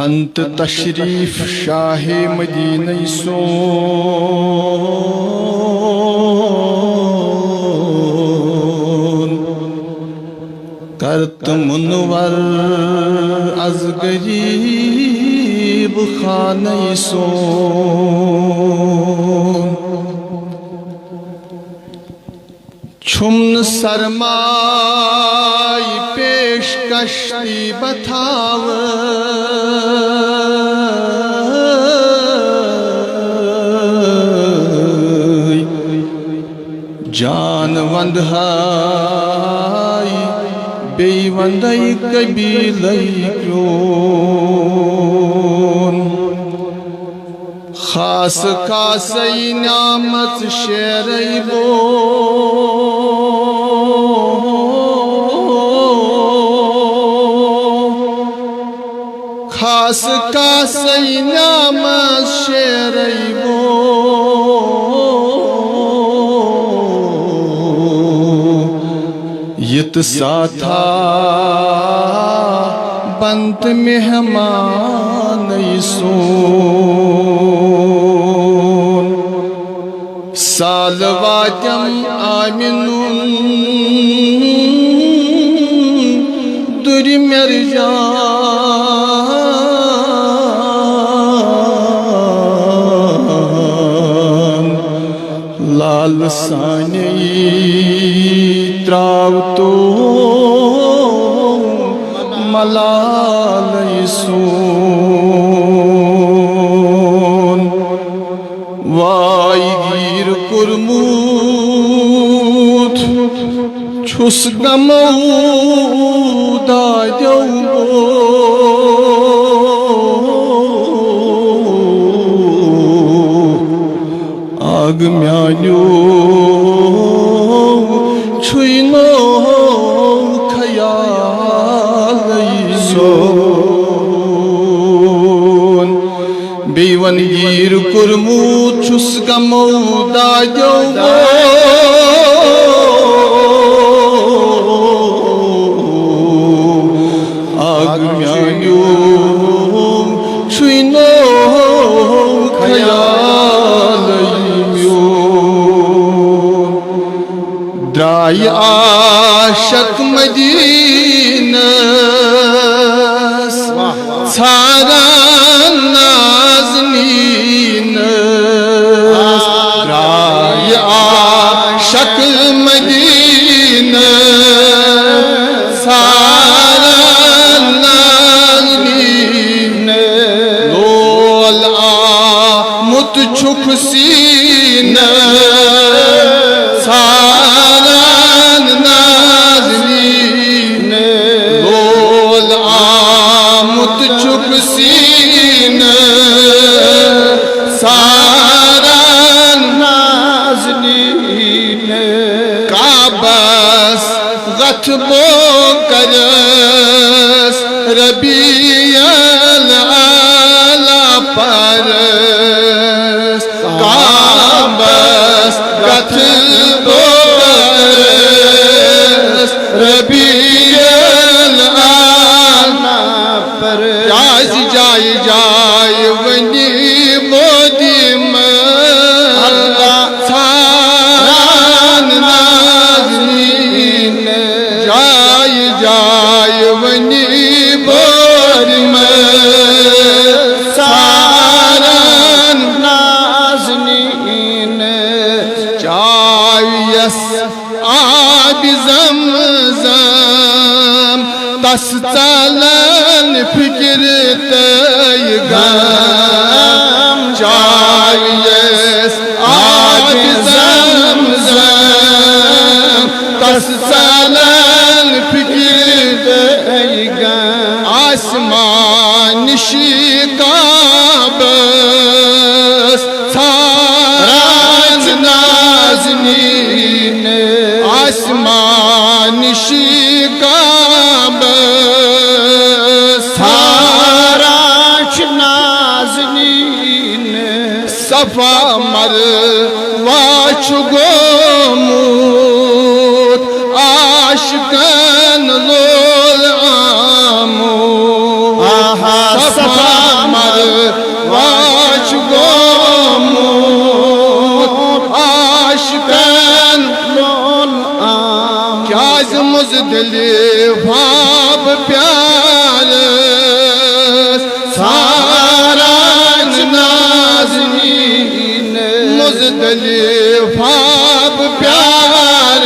अंत तशरीफ शाह मदीना सोन करत मुनवर अज गरीब खाने सोन छुमन सरमाई पेश कश्ती बथाव जान वंदहाई बे वंदई कबीलई क्यों खास खासई नामत शेरई बो खास खासई नामत शेरई बो यत साथा बंत मेहमान सोन साल वाजम आमिनुन दुर मरजान लाल सानी त्राव तो मलाल सोन वाई गिर कुरमूत छुस गमऊदा आग म्यान्यो छुइनो खयाल सोन बेवन गिर कुरमू छुस गमऊदा आग म्यान्यो छुइनो खयाल द्राय आशक मदीनस सारा नाज़नीनस द्राय आशक मदीनस सारा नाज़नीनस लोल आमुत छुख सीनस बो करस रबियल आला परस काबस कथ बो करस रबियल आला परस जाय जाय वनी मोदी जाय वनी बोर में सारन नाज़नीन जायस आब ज़मज़म तस चलन फिक्र तय गम जायस आब ज़मज़म तस चलन फिक्र आसमान शिकाबस साराज नाज़नीन आसमान शिकाबस साराज नाज़नीन सफा मरवा छुगोमुत आशिकन लोल आमो मुजदल ख्वाब प्यार सारा नाज़नीन मुजदल ख्वाब प्यार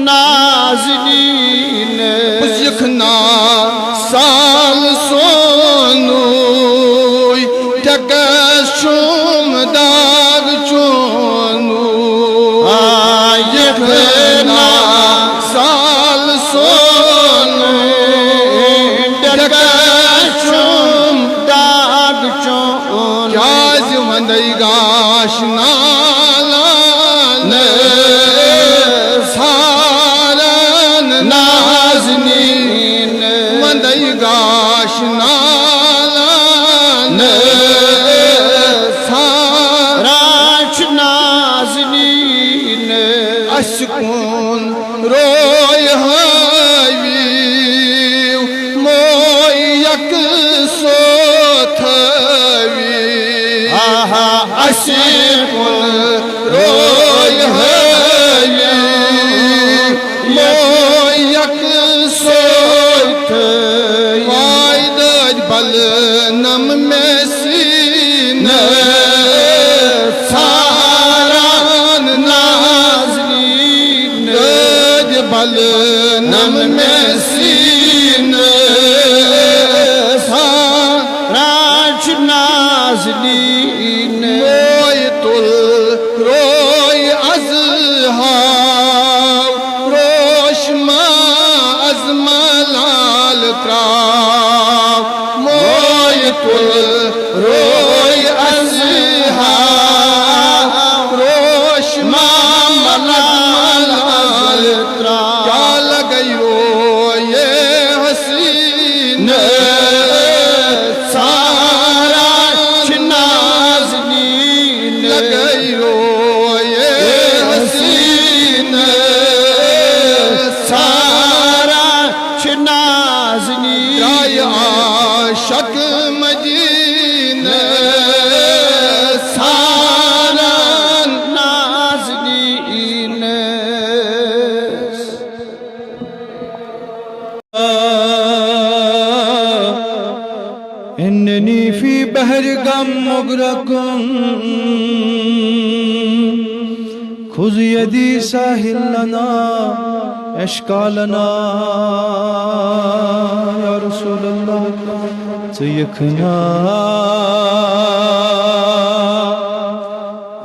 नाज़नीन यखना साल सोनू टकशुम दाग चोनू यखना साल सोनू टकशुम दाग चोनू क्या वंदई गाश नालन सारन नाज़नीन वंदई गाश नालन साराच नाज़नीन अशकुन रोय हवी मोय यक सोथवी अशकुन रोय हवी मोय यक सोथवी वायद बल नम में सीन सारान नाज़नीन बल नम में सीन साराच नाज़नीन रोय तुल रोय अज़हाव रोशमा अज़मलाल त्राव मोय तुल रोय अज़हाव रोशमा अज़मलाल त्राव क्या लगई रोए हसीन साराच नाज़नीन लगई रोए हसीन साराच नाज़नीन आशक मदीन सारा नाज़नीन इन्नी फी बहर गम मुगरकुम खुज़ यदी साहिल लना अश्कालना या रसूल अल्लाह यखना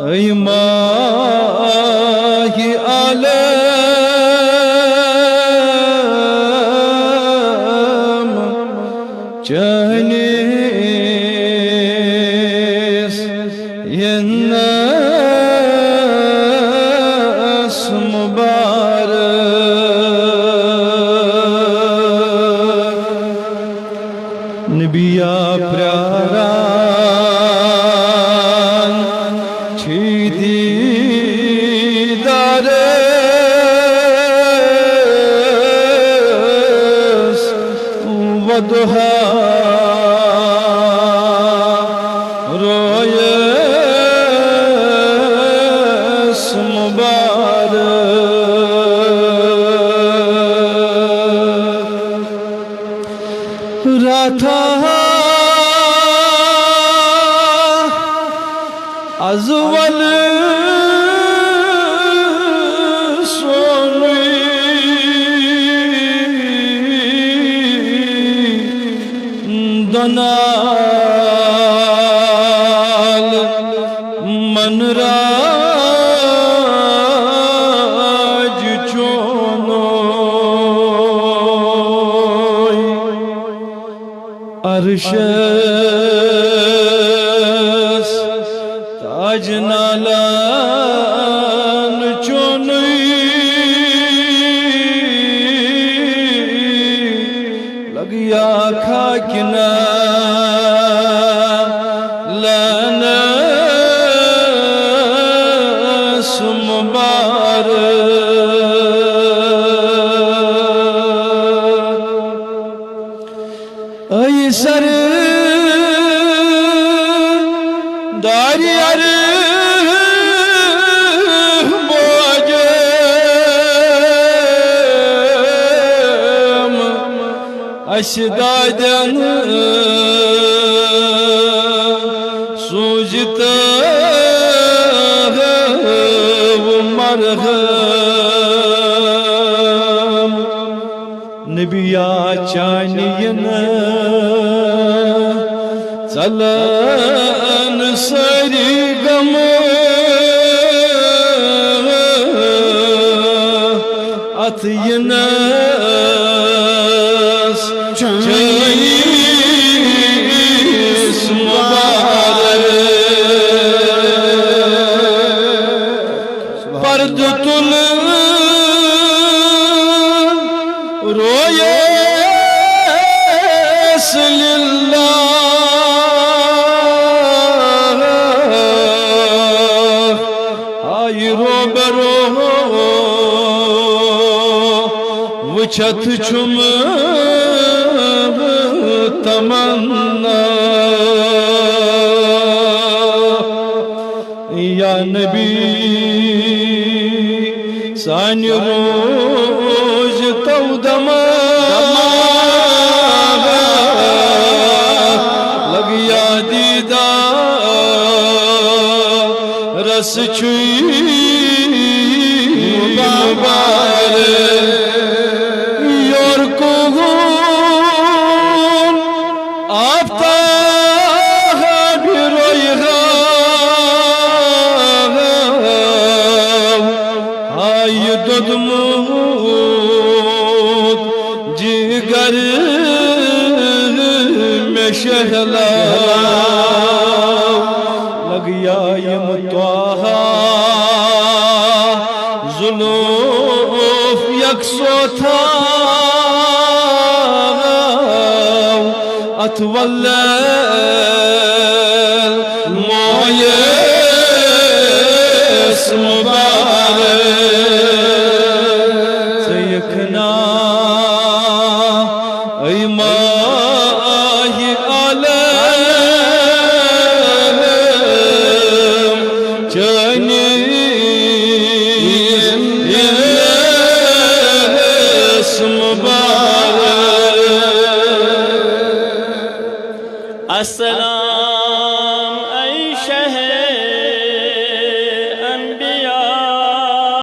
ऐ माही आलम चहनिस यन्नस मुबारक नबिया प्यारान छिदी दारस वदुहा रोयस मुबारक राथा अज़वल सोनी दनाल मनराज चोनो अरशस ताज नालान चोनुई लगिया खाकिना लनस मुबारक ऐ सर दारियर बोझे अशदादन सूजित मरहम नबिया चानियन चलन सरी गम अथ यनस चईस मुबारक पर्द तुल रोये वुचत छुम तमन्ना या नबी सान रोज तौदमा लगिया दीदा रस छुई योर को आफ्ता आय दुदमूत जिगर में शहला लगिया यम त्वाहा जुलूफ यकसो था अथवल्ला